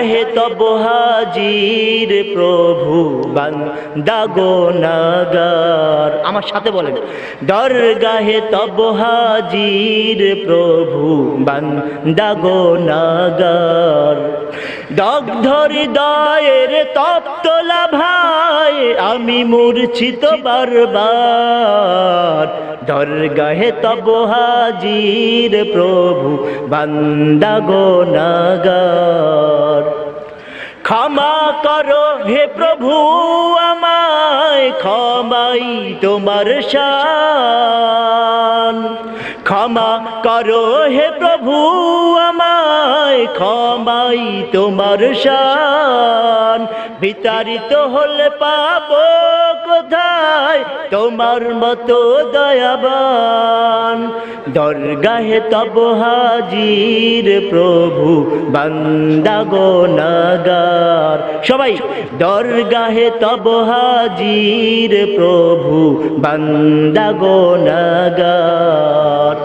হে তব হাজির প্রভু বান্দা গুনাহগার, আমার সাথে বলেন, দরগাহে তব হাজির প্রভু বান্দা গুনাহগার। দগ্ধ হৃদয়ের তপ্তলা ভাই আমি মূর্ছিত বারবার, দরগাহে তব হাজির প্রভু বান্দা গুনাহগার। ক্ষমা করো হে প্রভু আমায়, ক্ষমাই তোমার শান। ক্ষমা করো হে প্রভু আমায়, ক্ষমাই তোমার শান। বিতাড়িত হলে পাবো কোথায় তোমার মতো দয়াবান, দরগাহে তব হাজির প্রভু বান্দা গুনাহগার। সবাই, দরগাহে তব হাজির প্রভু বান্দা গুনাহগার।